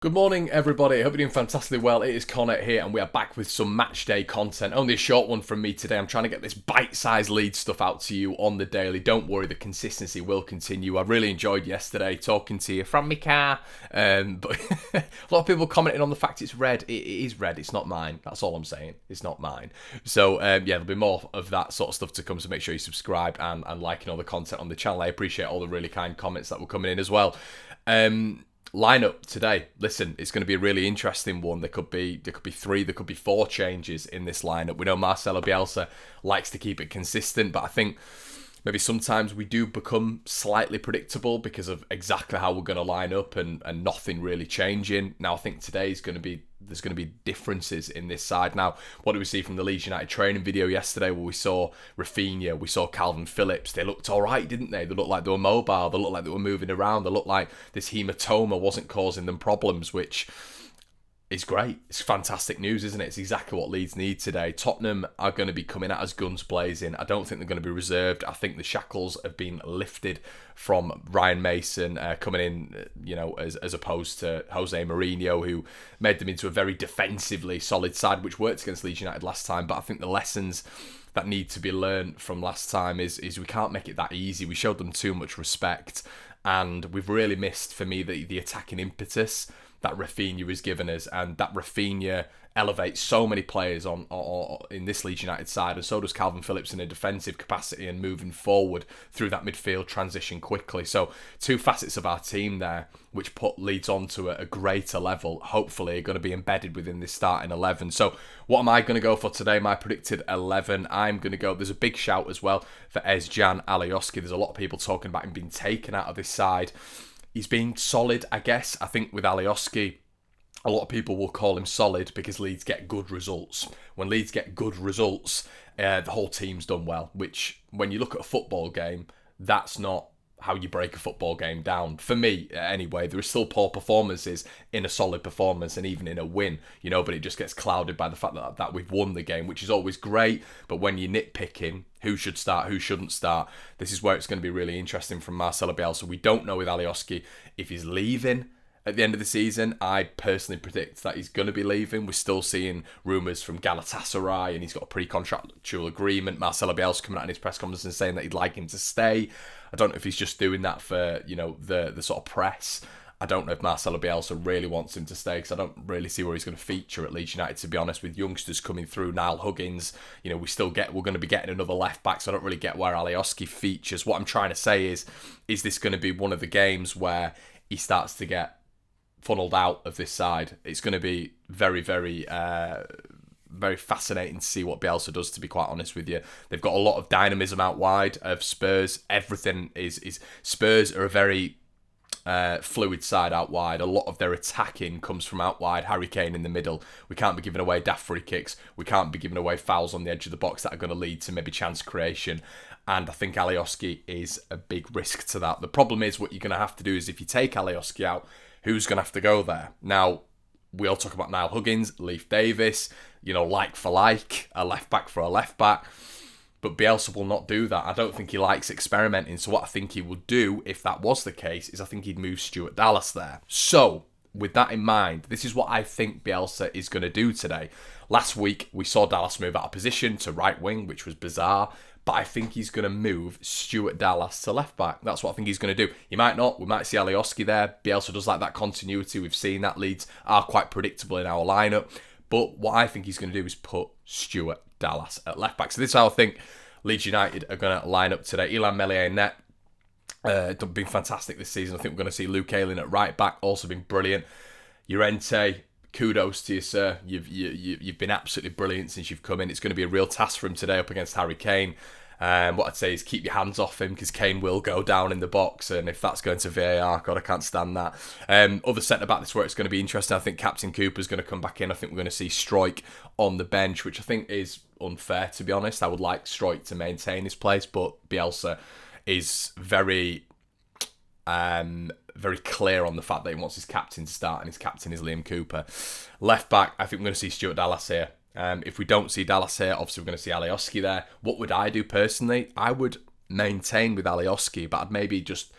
Good morning, everybody. I hope you're doing fantastically well. It is Connor here, and we are back with some match day content. Only a short one from me today. I'm trying to get this bite-sized Leeds stuff out to you on the daily. Don't worry, the consistency will continue. I really enjoyed yesterday talking to you from my car. But a lot of people commenting on the fact it's red. It is red. It's not mine. That's all I'm saying. It's not mine. So, yeah, there'll be more of that sort of stuff to come, so make sure you subscribe and liking all the content on the channel. I appreciate all the really kind comments that were coming in as well. Lineup today. Listen, it's going to be a really interesting one. There could be three, there could be four changes in this lineup. We know Marcelo Bielsa likes to keep it consistent, but I think maybe sometimes we do become slightly predictable because of exactly how we're going to line up and nothing really changing. Now, I think there's going to be differences in this side. Now, what did we see from the Leeds United training video yesterday where we saw Rafinha, we saw Calvin Phillips? They looked all right, didn't they? They looked like they were mobile. They looked like they were moving around. They looked like this hematoma wasn't causing them problems, which is great. It's fantastic news, isn't it? It's exactly what Leeds need today. Tottenham are going to be coming at us guns blazing. I don't think they're going to be reserved. I think the shackles have been lifted from Ryan Mason coming in, as opposed to Jose Mourinho, who made them into a very defensively solid side, which worked against Leeds United last time. But I think the lessons that need to be learned from last time is we can't make it that easy. We showed them too much respect, and we've really missed, for me, the attacking impetus that Rafinha has given us, and that Rafinha elevates so many players on in this Leeds United side, and so does Calvin Phillips in a defensive capacity and moving forward through that midfield transition quickly. So two facets of our team there, which put Leeds on to a greater level, hopefully are going to be embedded within this starting 11. So what am I going to go for today? My predicted 11. I'm going to go, there's a big shout as well for Özcan Alioski. There's a lot of people talking about him being taken out of this side. He's being solid, I guess. I think with Alioski, a lot of people will call him solid because Leeds get good results. When Leeds get good results, the whole team's done well, which when you look at a football game, that's not how you break a football game down. For me, anyway, there are still poor performances in a solid performance and even in a win, but it just gets clouded by the fact that we've won the game, which is always great. But when you're nitpicking who should start, who shouldn't start, this is where it's going to be really interesting from Marcelo Bielsa. We don't know with Alioski if he's leaving at the end of the season. I personally predict that he's going to be leaving. We're still seeing rumours from Galatasaray, and he's got a pre-contractual agreement. Marcelo Bielsa coming out in his press conference and saying that he'd like him to stay. I don't know if he's just doing that for, the sort of press. I don't know if Marcelo Bielsa really wants him to stay, because I don't really see where he's going to feature at Leeds United, to be honest, with youngsters coming through. Niall Huggins, we're going to be getting another left back, so I don't really get where Alioski features. What I'm trying to say is this going to be one of the games where he starts to get funneled out of this side? It's going to be very, very, very fascinating to see what Bielsa does, to be quite honest with you. They've got a lot of dynamism out wide of Spurs. Everything is Spurs are a very fluid side out wide. A lot of their attacking comes from out wide. Harry Kane in the middle. We can't be giving away daft free kicks. We can't be giving away fouls on the edge of the box that are going to lead to maybe chance creation. And I think Alioski is a big risk to that. The problem is, what you're going to have to do is, if you take Alioski out, who's going to have to go there? Now, we all talk about Niall Huggins, Leif Davis, like for like, a left back for a left back. But Bielsa will not do that. I don't think he likes experimenting. So what I think he would do, if that was the case, is I think he'd move Stuart Dallas there. So, with that in mind, this is what I think Bielsa is going to do today. Last week, we saw Dallas move out of position to right wing, which was bizarre. But I think he's going to move Stuart Dallas to left back. That's what I think he's going to do. He might not. We might see Alioski there. Bielsa does like that continuity. We've seen that. Leeds are quite predictable in our lineup. But what I think he's going to do is put Stuart Dallas at left back. So this is how I think Leeds United are going to line up today. Illan Meslier in net. Been fantastic this season. I think we're going to see Luke Ayling at right back. Also been brilliant. Llorente, kudos to you, sir. You've been absolutely brilliant since you've come in. It's going to be a real task for him today up against Harry Kane. What I'd say is keep your hands off him, because Kane will go down in the box, and if that's going to VAR, God, I can't stand that. Other centre-back, this is where it's going to be interesting. I think Captain Cooper's going to come back in. I think we're going to see Struijk on the bench, which I think is unfair, to be honest. I would like Struijk to maintain his place, but Bielsa is very clear on the fact that he wants his captain to start, and his captain is Liam Cooper. Left back, I think we're going to see Stuart Dallas here. If we don't see Dallas here, obviously we're going to see Alioski there. What would I do personally? I would maintain with Alioski, but I'd maybe just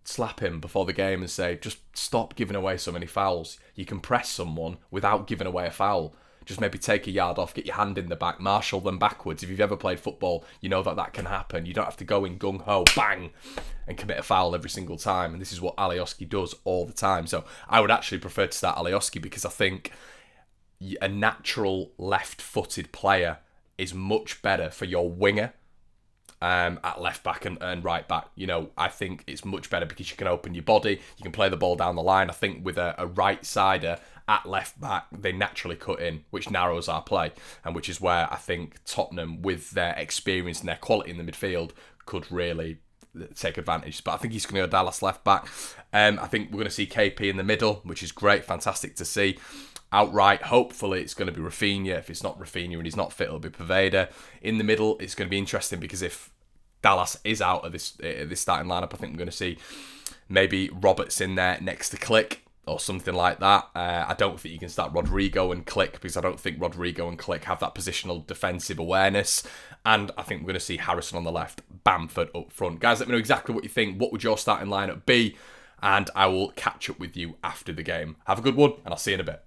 slap him before the game and say, just stop giving away so many fouls. You can press someone without giving away a foul. Just maybe take a yard off, get your hand in the back, marshal them backwards. If you've ever played football, you know that can happen. You don't have to go in gung-ho, bang, and commit a foul every single time. And this is what Alioski does all the time. So I would actually prefer to start Alioski because I think a natural left-footed player is much better for your winger at left back and right back. You know, I think it's much better because you can open your body, you can play the ball down the line. I think with a right-sider at left back, they naturally cut in, which narrows our play, and which is where I think Tottenham, with their experience and their quality in the midfield, could really take advantage. But I think he's going to go Dallas left back. I think we're going to see KP in the middle, which is great, fantastic to see. Outright, hopefully it's going to be Rafinha. If it's not Rafinha and he's not fit, it'll be Poveda. In the middle, it's going to be interesting because if Dallas is out of this starting lineup, I think we're going to see maybe Roberts in there next to Click or something like that. I don't think you can start Rodrigo and Click because I don't think Rodrigo and Click have that positional defensive awareness. And I think we're going to see Harrison on the left, Bamford up front. Guys, let me know exactly what you think. What would your starting lineup be? And I will catch up with you after the game. Have a good one, and I'll see you in a bit.